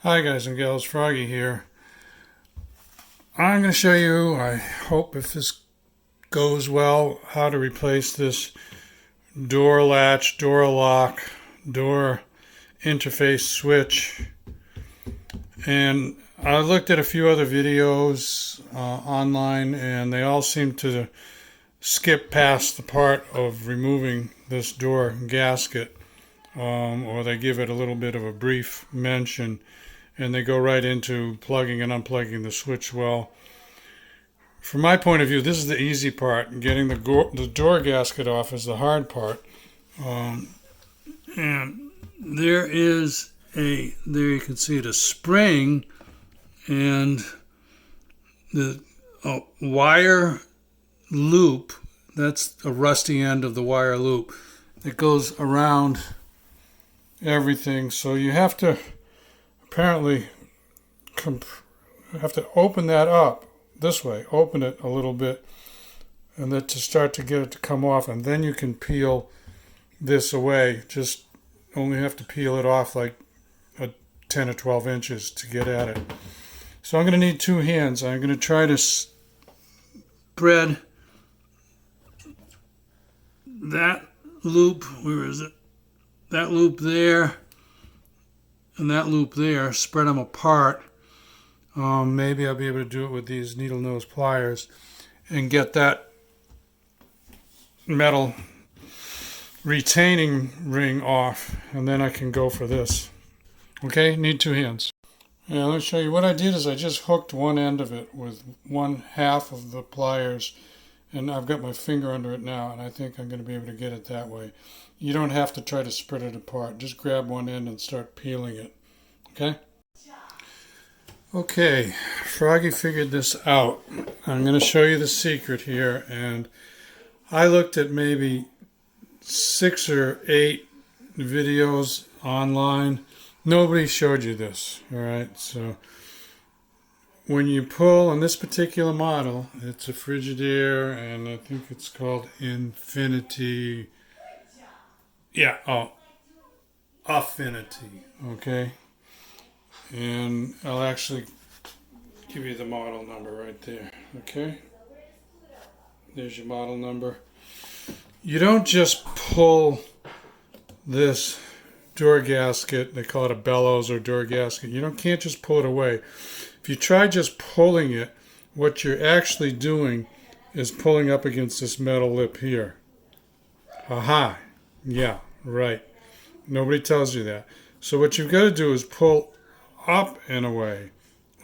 Hi guys and gals, Froggy here. I'm going to show you, I hope if this goes well, how to replace this door latch, door lock, door interface switch. And I looked at a few other videos online, and they all seem to skip past the part of removing this door gasket, or they give it a little bit of a brief mention, and they go right into plugging and unplugging the switch. Well, from my point of view, this is the easy part. Getting the door gasket off is the hard part. And there you can see it, a spring, and the wire loop, that's a rusty end of the wire loop that goes around everything. So you have to apparently have to open that up this way, open it a little bit, and then to start to get it to come off, and then you can peel this away. Just only have to peel it off like 10 or 12 inches to get at it. So I'm going to need two hands. I'm going to try to spread that loop, where is it? That loop there and that loop there, spread them apart. Maybe I'll be able to do it with these needle nose pliers and get that metal retaining ring off, and then I can go for this. Okay, need two hands. Yeah, let me show you. What I did is I just hooked one end of it with one half of the pliers, and I've got my finger under it now, and I think I'm going to be able to get it that way. You don't have to try to spread it apart. Just grab one end and start peeling it. Okay? Okay, Froggy figured this out. I'm going to show you the secret here, and I looked at maybe 6 or 8 videos online. Nobody showed you this, all right? So when you pull on this particular model, it's a Frigidaire, and I think it's called Infinity. Yeah, affinity, okay? And I'll actually give you the model number right there, okay? There's your model number. You don't just pull this door gasket, they call it a bellows or door gasket. Can't just pull it away. If you try just pulling it, what you're actually doing is pulling up against this metal lip here. Aha, yeah, right. Nobody tells you that. So what you've got to do is pull up and away,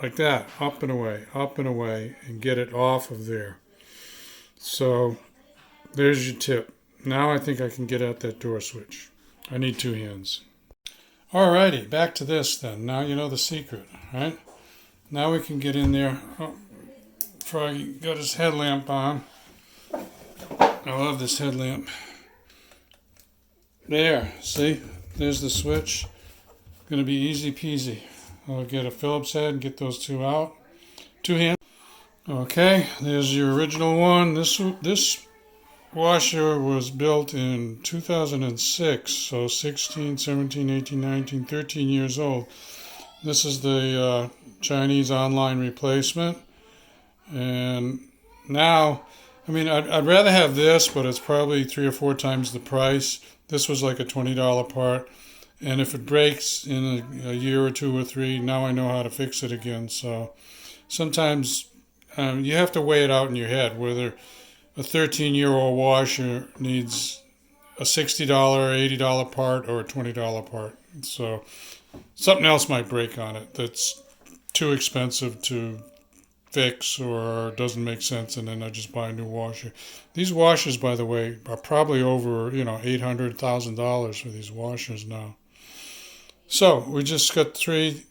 like that, up and away, and get it off of there. So there's your tip. Now I think I can get at that door switch. I need two hands. Alrighty, back to this then. Now you know the secret, right? Now we can get in there. Oh, Froggy got his headlamp on. I love this headlamp. There, see? There's the switch. Gonna be easy peasy. I'll get a Phillips head and get those two out. Two hands. Okay, there's your original one. This washer was built in 2006, so 16, 17, 18, 19, 13 years old. This is the Chinese online replacement. And now, I'd rather have this, but it's probably 3 or 4 times the price. This was like a $20 part. And if it breaks in a year or 2 or 3, now I know how to fix it again. So sometimes you have to weigh it out in your head, whether a 13-year-old washer needs a $60, $80 part or a $20 part. So something else might break on it that's too expensive to fix or doesn't make sense, and then I just buy a new washer. These washers, by the way, are probably over $800,000, $1,000 for these washers now. So we just got 3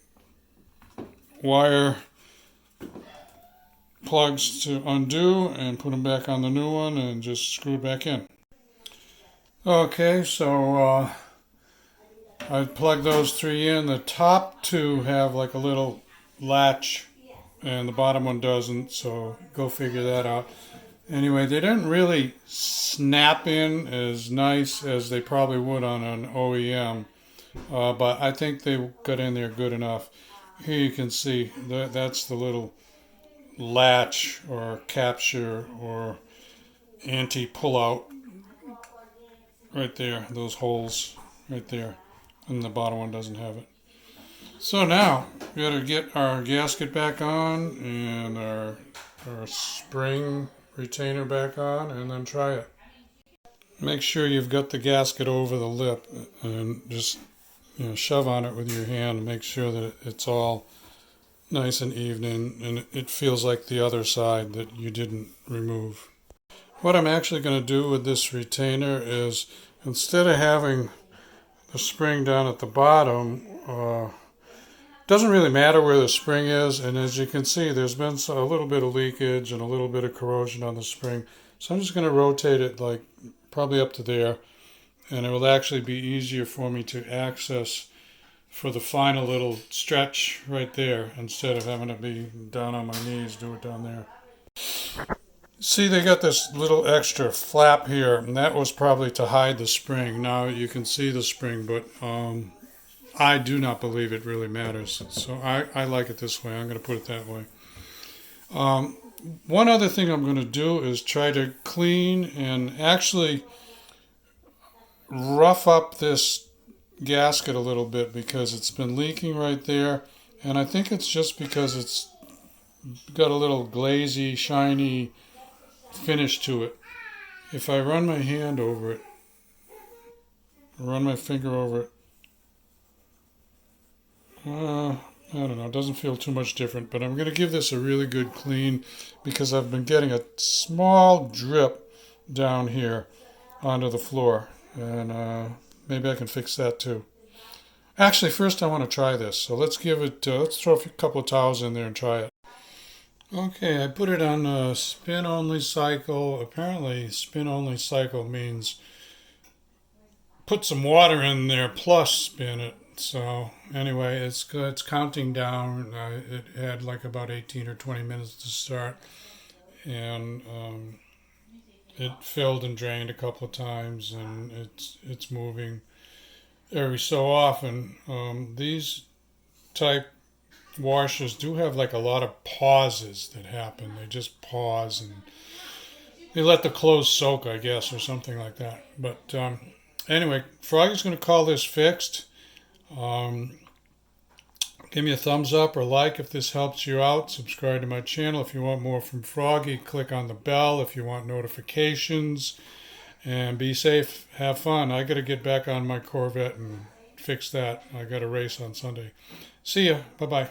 wire plugs to undo and put them back on the new one and just screw it back in. Okay, so I plugged those 3 in. The top 2 have like a little latch and the bottom one doesn't, so go figure that out. Anyway, they didn't really snap in as nice as they probably would on an OEM, but I think they got in there good enough. here you can see that's the little latch or capture or anti-pull-out right there, those holes right there, and the bottom one doesn't have it. So now we got to get our gasket back on and our spring retainer back on, and then try it. Make sure you've got the gasket over the lip, and just shove on it with your hand and make sure that it's all nice and even, and it feels like the other side that you didn't remove. What I'm actually going to do with this retainer is, instead of having the spring down at the bottom, doesn't really matter where the spring is, and as you can see, there's been a little bit of leakage and a little bit of corrosion on the spring. So I'm just going to rotate it like probably up to there, and it will actually be easier for me to access for the final little stretch right there, instead of having to be down on my knees, do it down there. See, they got this little extra flap here, and that was probably to hide the spring. Now you can see the spring, but I do not believe it really matters. So I like it this way. I'm going to put it that way. One other thing I'm going to do is try to clean and actually rough up this gasket a little bit, because it's been leaking right there, and I think it's just because it's got a little glazy, shiny finish to it. If I run my hand over it, run my finger over it, I don't know, it doesn't feel too much different, but I'm going to give this a really good clean, because I've been getting a small drip down here onto the floor, and maybe I can fix that too. Actually, first I want to try this, so let's give it, let's throw a couple of towels in there and try it. Okay, I put it on a spin-only cycle. Apparently, spin-only cycle means put some water in there plus spin it. So anyway, it's counting down. It had like about 18 or 20 minutes to start, and it filled and drained a couple of times, and it's moving every so often. These type washers do have like a lot of pauses that happen. They just pause and they let the clothes soak, I guess, or something like that. But anyway, Froggy's going to call this fixed. Give me a thumbs up or like if this helps you out. Subscribe to my channel if you want more from Froggy. Click on the bell if you want notifications. And be safe. Have fun. I got to get back on my Corvette and fix that. I got a race on Sunday. See ya. Bye-bye.